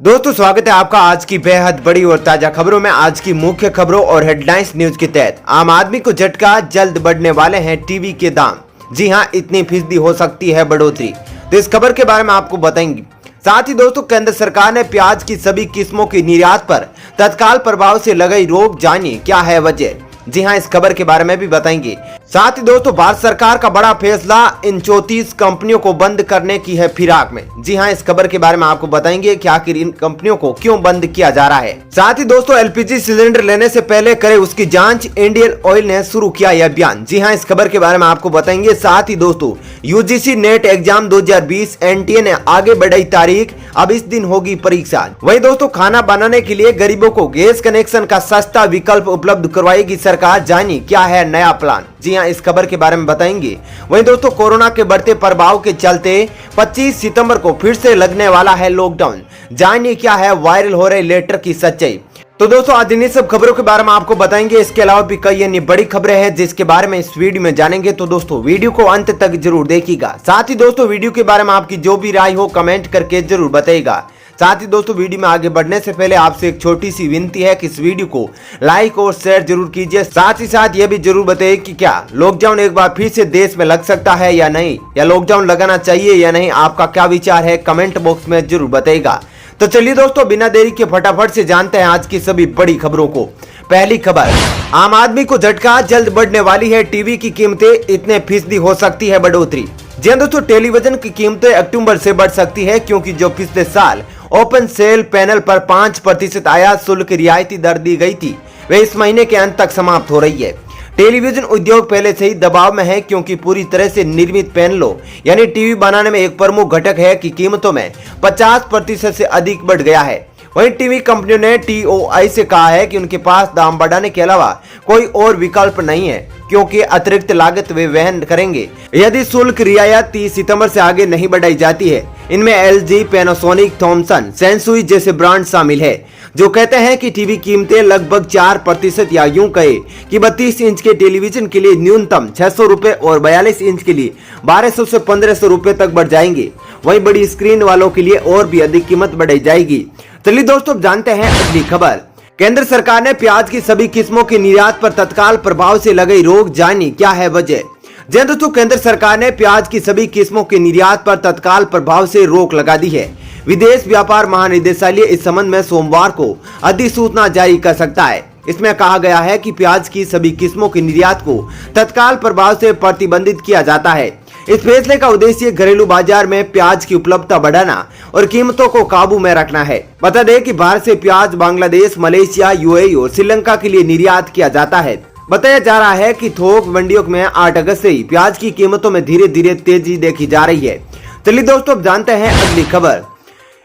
दोस्तों स्वागत है आपका आज की बेहद बड़ी और ताजा खबरों में। आज की मुख्य खबरों और हेडलाइंस न्यूज के तहत आम आदमी को झटका, जल्द बढ़ने वाले हैं टीवी के दाम। जी हां, इतनी फीसदी हो सकती है बढ़ोतरी, तो इस खबर के बारे में आपको बताएंगे। साथ ही दोस्तों केंद्र सरकार ने प्याज की सभी किस्मों की निर्यात पर तत्काल प्रभाव से लगाई रोक, जानिए क्या है वजह। जी हां, इस खबर के बारे में भी बताएंगे। साथ ही दोस्तों भारत सरकार का बड़ा फैसला, इन 34 कंपनियों को बंद करने की है फिराक में। जी हां, इस खबर के बारे में आपको बताएंगे कि आखिर इन कंपनियों को क्यों बंद किया जा रहा है। साथ ही दोस्तों एलपीजी सिलेंडर लेने से पहले करे उसकी जांच, इंडियन ऑयल ने शुरू किया यह अभियान। जी हां, इस खबर के बारे में आपको बताएंगे। साथ ही दोस्तों यूजीसी नेट एग्जाम 2020 एनटीए ने आगे बढ़ाई तारीख, अब इस दिन होगी परीक्षा। वही दोस्तों खाना बनाने के लिए गरीबों को गैस कनेक्शन का सस्ता विकल्प उपलब्ध करवाएगी सरकार, जानिए क्या है नया प्लान। जी हां, इस खबर के बारे में बताएंगे। वहीं दोस्तों कोरोना के बढ़ते प्रभाव के चलते 25 सितंबर को फिर से लगने वाला है लॉकडाउन, जानिए क्या है वायरल हो रहे लेटर की सच्चाई। तो दोस्तों आज इन्हीं सब खबरों के बारे में आपको बताएंगे। इसके अलावा भी कई अन्य बड़ी खबरें हैं जिसके बारे में इस वीडियो में जानेंगे, तो दोस्तों वीडियो को अंत तक जरूर देखिएगा। साथ ही दोस्तों वीडियो के बारे में आपकी जो भी राय हो कमेंट करके जरूर बताइएगा। साथ ही दोस्तों वीडियो में आगे बढ़ने से पहले आपसे एक छोटी सी विनती है कि इस वीडियो को लाइक और शेयर जरूर कीजिए। साथ ही साथ ये भी जरूर बताइए कि क्या लॉकडाउन एक बार फिर से देश में लग सकता है या नहीं, या लॉकडाउन लगाना चाहिए या नहीं, आपका क्या विचार है कमेंट बॉक्स में जरूर बताइएगा। तो चलिए दोस्तों बिना देरी के फटाफट से जानते हैं आज की सभी बड़ी खबरों को। पहली खबर, आम आदमी को झटका, जल्द बढ़ने वाली है टीवी की कीमतें, इतने फीसदी हो सकती है बढ़ोतरी। जी हां दोस्तों, टेलीविजन की कीमतें अक्टूबर से बढ़ सकती है क्योंकि जो पिछले साल ओपन सेल पैनल पर 5% आयात शुल्क रियायती दर दी गई थी, वे इस महीने के अंत तक समाप्त हो रही है। टेलीविजन उद्योग पहले से ही दबाव में है क्योंकि पूरी तरह से निर्मित पैनलों यानी टीवी बनाने में एक प्रमुख घटक है कि कीमतों में 50% से अधिक बढ़ गया है। वहीं टीवी कंपनियों ने टीओआई से कहा है कि उनके पास दाम बढ़ाने के अलावा कोई और विकल्प नहीं है क्योंकि अतिरिक्त लागत वे वहन करेंगे यदि शुल्क रियायत 30 सितंबर से आगे नहीं बढ़ाई जाती है। इनमें एलजी, पैनासोनिक, थॉमसन, सेंसुई जैसे ब्रांड शामिल है जो कहते हैं कि टीवी कीमतें लगभग 4% या यूं कहे कि 32 इंच के टेलीविजन के लिए न्यूनतम 600 रुपए और 42 इंच के लिए 1200 से 1500 रुपए तक बढ़ जाएंगे। वहीं बड़ी स्क्रीन वालों के लिए और भी अधिक कीमत बढ़ाई जाएगी। चलिए दोस्तों जानते हैं अगली खबर। केंद्र सरकार ने प्याज की सभी किस्मों की निर्यात पर तत्काल प्रभाव से लगाई रोक, जानिए क्या है वजह। जी दोस्तों केंद्र सरकार ने प्याज की सभी किस्मों की निर्यात पर तत्काल प्रभाव से रोक लगा दी है। विदेश व्यापार महानिदेशालय इस संबंध में सोमवार को अधिसूचना जारी कर सकता है। इसमें कहा गया है कि प्याज की सभी किस्मों की निर्यात को तत्काल प्रभाव से प्रतिबंधित किया जाता है। इस फैसले का उद्देश्य घरेलू बाजार में प्याज की उपलब्धता बढ़ाना और कीमतों को काबू में रखना है। बता दें कि भारत से प्याज बांग्लादेश, मलेशिया, यूएई और श्रीलंका के लिए निर्यात किया जाता है। बताया जा रहा है कि थोक मंडियों में 8 अगस्त से ही प्याज की कीमतों में धीरे धीरे तेजी देखी जा रही है। चलिए दोस्तों अब जानते हैं अगली खबर।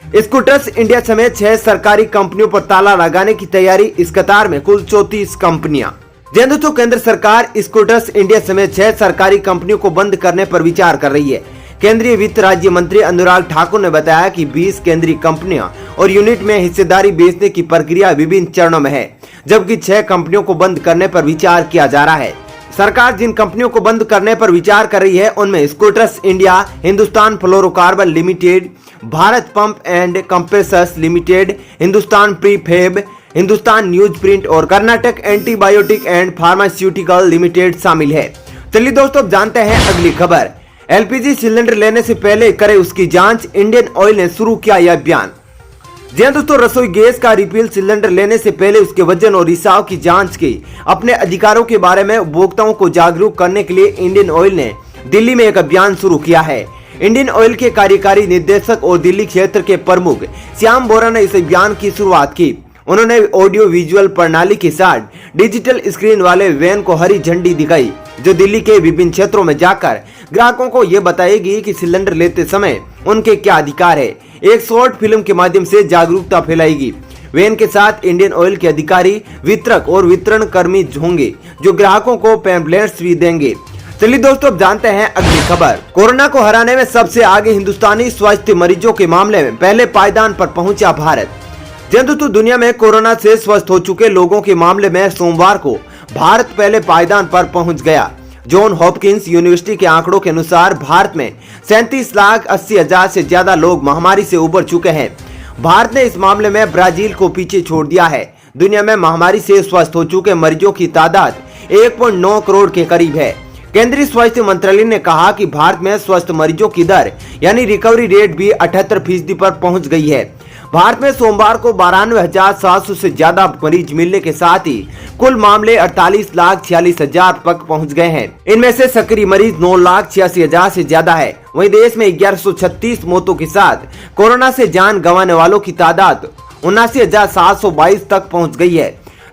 स्कूटर्स इंडिया समेत 6 सरकारी कंपनियों पर ताला लगाने की तैयारी, इस कतार में कुल 34 कंपनियां। दोस्तों केंद्र सरकार स्कूटर्स इंडिया समेत 6 सरकारी कंपनियों को बंद करने पर विचार कर रही है। केंद्रीय वित्त राज्य मंत्री अनुराग ठाकुर ने बताया कि 20 केंद्रीय कंपनियां और यूनिट में हिस्सेदारी बेचने की प्रक्रिया विभिन्न चरणों में है, जबकि 6 कंपनियों को बंद करने पर विचार किया जा रहा है। सरकार जिन कंपनियों को बंद करने पर विचार कर रही है उनमें scooters India, Hindustan fluorocarbon limited, Bharat pump and compressors limited, Hindustan prefab, Hindustan newsprint और Karnataka antibiotic and pharmaceutical limited शामिल है। चलिए दोस्तों अब जानते हैं अगली खबर। एलपीजी सिलेंडर लेने से पहले करे उसकी जांच, इंडियन ऑयल ने शुरू किया यह अभियान। जी हां दोस्तों, रसोई गैस का रिफिल सिलेंडर लेने से पहले उसके वजन और रिसाव की जांच के अपने अधिकारों के बारे में उपभोक्ताओं को जागरूक करने के लिए इंडियन ऑयल ने दिल्ली में एक अभियान शुरू किया है। इंडियन ऑयल के कार्यकारी निदेशक और दिल्ली क्षेत्र के प्रमुख श्याम बोरा ने इस अभियान की शुरुआत की। उन्होंने ऑडियो विजुअल प्रणाली के साथ डिजिटल स्क्रीन वाले वैन को हरी झंडी दिखाई जो दिल्ली के विभिन्न क्षेत्रों में जाकर ग्राहकों को यह बताएगी कि सिलेंडर लेते समय उनके क्या अधिकार है। एक शॉर्ट फिल्म के माध्यम से जागरूकता फैलाएगी। वैन के साथ इंडियन ऑयल के अधिकारी, वितरक और वितरण कर्मी होंगे जो ग्राहकों को पैम्फलेट्स भी देंगे। चलिए दोस्तों अब जानते हैं अगली खबर। कोरोना को हराने में सबसे आगे हिंदुस्तानी स्वास्थ्य मरीजों के मामले में पहले पायदान पर पहुंचा भारत। दोस्तों दुनिया में कोरोना से स्वस्थ हो चुके लोगों के मामले में सोमवार को भारत पहले पायदान पर पहुंच गया। जॉन हॉपकिंस यूनिवर्सिटी के आंकड़ों के अनुसार भारत में 37,80,000 से ज्यादा लोग महामारी से उबर चुके हैं। भारत ने इस मामले में ब्राजील को पीछे छोड़ दिया है। दुनिया में महामारी से स्वस्थ हो चुके मरीजों की तादाद 1.9 करोड़ के करीब है। केंद्रीय स्वास्थ्य मंत्रालय ने कहा कि भारत में स्वस्थ मरीजों की दर यानी रिकवरी रेट भी 78% पर पहुंच गई है। भारत में सोमवार को 92,700 से ज्यादा मरीज मिलने के साथ ही कुल मामले 48,46,000 तक पहुंच गए हैं। इनमें से सक्रिय मरीज 9,86,000 से ज्यादा है। वहीं देश में 1136 मौतों के साथ कोरोना से जान गंवाने वालों की तादाद 79,722 तक पहुंच गई है।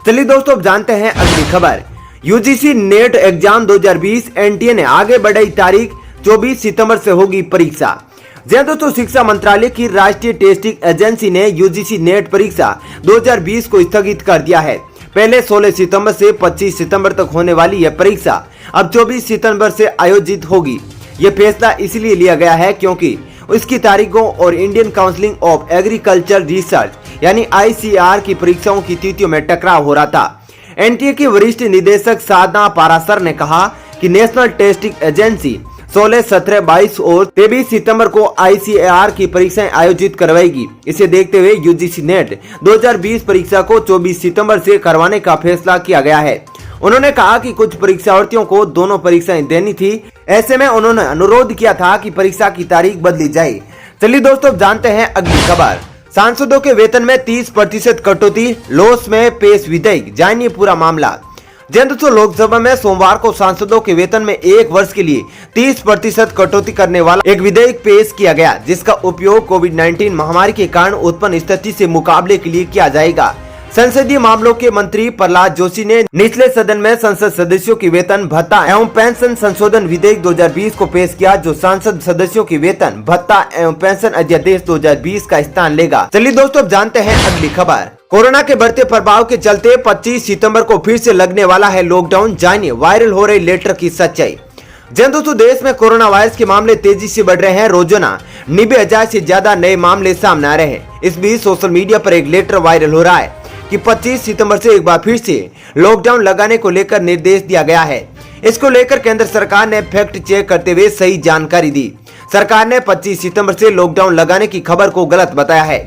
चलिए दोस्तों, अब जानते हैं अगली खबर। यूजीसी नेट एग्जाम 2020 एनटीए ने आगे बढ़ाई तारीख, 24 सितंबर से होगी परीक्षा। दोस्तों, शिक्षा मंत्रालय की राष्ट्रीय टेस्टिंग एजेंसी ने यूजीसी नेट परीक्षा 2020 को स्थगित कर दिया है। पहले 16 सितंबर से 25 सितंबर तक होने वाली यह परीक्षा अब 24 सितंबर से आयोजित होगी। यह फैसला इसलिए लिया गया है क्योंकि इसकी तारीखों और Indian council of agriculture research यानी ICAR की परीक्षाओं की तिथियों में टकराव हो रहा था। एनटीए के वरिष्ठ निदेशक साधना पारासर ने कहा कि नेशनल टेस्टिंग एजेंसी 16, 17, 22 और 23 सितंबर को ICAR की परीक्षाएं आयोजित करवाएगी। इसे देखते हुए यूजीसी नेट 2020 परीक्षा को 24 सितंबर से करवाने का फैसला किया गया है। उन्होंने कहा कि कुछ परीक्षार्थियों को दोनों परीक्षाएं देनी थी, ऐसे में उन्होंने अनुरोध किया था कि परीक्षा की तारीख बदली जाए। चलिए दोस्तों, जानते हैं अगली खबर। सांसदों के वेतन में 30% कटौती, लोस में पेश विधेयक, जानिए पूरा मामला। दोस्तों, लोकसभा में सोमवार को सांसदों के वेतन में 1 वर्ष के लिए 30% कटौती करने वाला एक विधेयक पेश किया गया, जिसका उपयोग कोविड-19 महामारी के कारण उत्पन्न स्थिति से मुकाबले के लिए किया जाएगा। संसदीय मामलों के मंत्री प्रहलाद जोशी ने निचले सदन में संसद सदस्यों की वेतन भत्ता एवं पेंशन संशोधन विधेयक 2020 को पेश किया, जो सांसद सदस्यों की वेतन भत्ता एवं पेंशन अध्यादेश 2020 का स्थान लेगा। चलिए दोस्तों, अब जानते हैं अगली खबर। कोरोना के बढ़ते प्रभाव के चलते 25 सितंबर को फिर से लगने वाला है लॉकडाउन, जानिए वायरल हो रही लेटर की सच्चाई। दोस्तों, देश में कोरोना वायरस के मामले तेजी से बढ़ रहे हैं। रोजाना 90,000 से ज्यादा नए मामले सामने आ रहे हैं। इस बीच सोशल मीडिया पर एक लेटर वायरल हो रहा है कि 25 सितंबर से एक बार फिर से लॉकडाउन लगाने को लेकर निर्देश दिया गया है। इसको लेकर केंद्र सरकार ने फैक्ट चेक करते हुए सही जानकारी दी। सरकार ने 25 सितंबर से लॉकडाउन लगाने की खबर को गलत बताया है।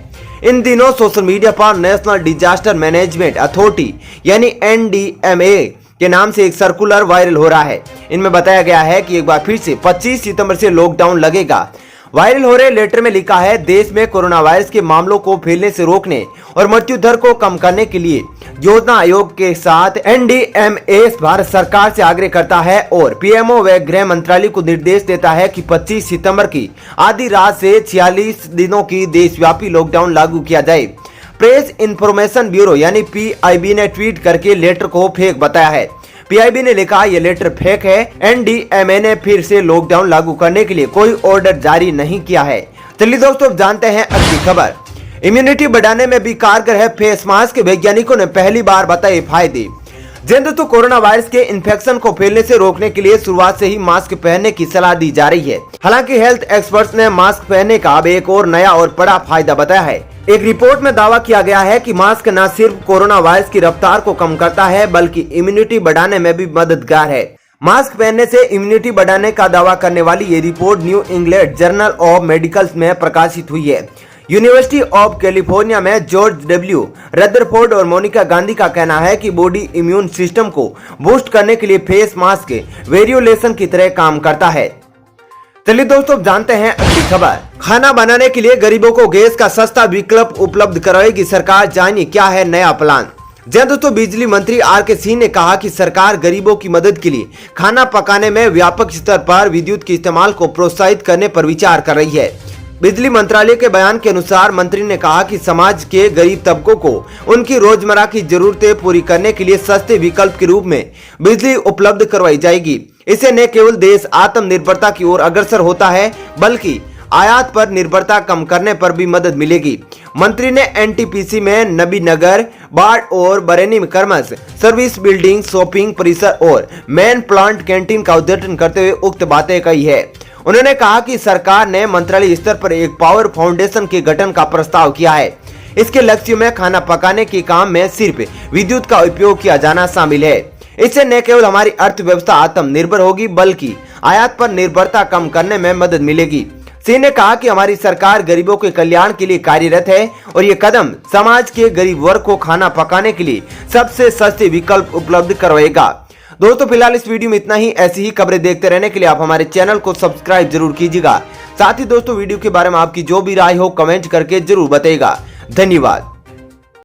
इन दिनों सोशल मीडिया पर नेशनल डिजास्टर मैनेजमेंट अथॉरिटी यानी NDMA के नाम से एक सर्कुलर वायरल हो रहा है। इनमें बताया गया है कि एक बार फिर से 25 सितंबर से लॉकडाउन लगेगा। वायरल हो रहे लेटर में लिखा है, देश में कोरोना वायरस के मामलों को फैलने से रोकने और मृत्यु दर को कम करने के लिए योजना आयोग के साथ NDMA भारत सरकार से आग्रह करता है और PMO व गृह मंत्रालय को निर्देश देता है कि 25 सितंबर की आधी रात से 46 दिनों की देशव्यापी लॉकडाउन लागू किया जाए। प्रेस इंफॉर्मेशन ब्यूरो यानी PIB ने ट्वीट करके लेटर को फेक बताया है। PIB ने लिखा, यह लेटर फेक है। NDMA ने फिर से लॉकडाउन लागू करने के लिए कोई ऑर्डर जारी नहीं किया है। चलिए दोस्तों, जानते हैं अगली खबर। इम्यूनिटी बढ़ाने में भी कारगर है फेस मास्क, वैज्ञानिकों ने पहली बार बताए फायदे। दोस्तों, कोरोना वायरस के इन्फेक्शन को फैलने से रोकने के लिए शुरुआत से ही मास्क पहनने की सलाह दी जा रही है। हालांकि हेल्थ एक्सपर्ट्स ने मास्क पहनने का अब एक और नया और बड़ा फायदा बताया है। एक रिपोर्ट में दावा किया गया है कि मास्क न सिर्फ कोरोना वायरस की रफ्तार को कम करता है बल्कि इम्यूनिटी बढ़ाने में भी मददगार है। मास्क पहनने से इम्यूनिटी बढ़ाने का दावा करने वाली ये report new England journal of medical में प्रकाशित हुई है। यूनिवर्सिटी ऑफ कैलिफोर्निया में जॉर्ज W. रदरफोर्ड और मोनिका गांधी का कहना है कि बॉडी इम्यून सिस्टम को बूस्ट करने के लिए फेस मास्क वेरियोलेशन की तरह काम करता है। चलिए दोस्तों, जानते हैं अगली खबर। खाना बनाने के लिए गरीबों को गैस का सस्ता विकल्प उपलब्ध कराएगी सरकार, जानिए क्या है नया प्लान। दोस्तों, बिजली मंत्री RK सिंह ने कहा कि सरकार गरीबों की मदद के लिए खाना पकाने में व्यापक स्तर पर विद्युत के इस्तेमाल को प्रोत्साहित करने पर विचार कर रही है। बिजली मंत्रालय के बयान के अनुसार मंत्री ने कहा कि समाज के गरीब तबकों को उनकी रोजमर्रा की जरूरतें पूरी करने के लिए सस्ते विकल्प के रूप में बिजली उपलब्ध करवाई जाएगी। इससे न केवल देश आत्मनिर्भरता की ओर अग्रसर होता है बल्कि आयात पर निर्भरता कम करने पर भी मदद मिलेगी। मंत्री ने NTPC में नबीनगर, बाढ़ और बरेली में कर्मस, सर्विस बिल्डिंग, शॉपिंग परिसर और मेन प्लांट कैंटीन का उद्घाटन करते हुए उक्त बातें कही है। उन्होंने कहा कि सरकार ने मंत्रालय स्तर पर एक पावर फाउंडेशन के गठन का प्रस्ताव किया है। इसके लक्ष्य में खाना पकाने के काम में सिर्फ विद्युत का उपयोग किया जाना शामिल है। इससे न केवल हमारी अर्थव्यवस्था आत्मनिर्भर होगी बल्कि आयात पर निर्भरता कम करने में मदद मिलेगी। सिंह ने कहा कि हमारी सरकार गरीबों के कल्याण के लिए कार्यरत है और ये कदम समाज के गरीब वर्ग को खाना पकाने के लिए सबसे सस्ते विकल्प उपलब्ध करवाएगा। दोस्तों फिलहाल इस वीडियो में इतना ही। ऐसी ही खबरें देखते रहने के लिए आप हमारे चैनल को सब्सक्राइब जरूर कीजिएगा। साथ ही दोस्तों वीडियो के बारे में आपकी जो भी राय हो कमेंट करके जरूर बताइएगा। धन्यवाद।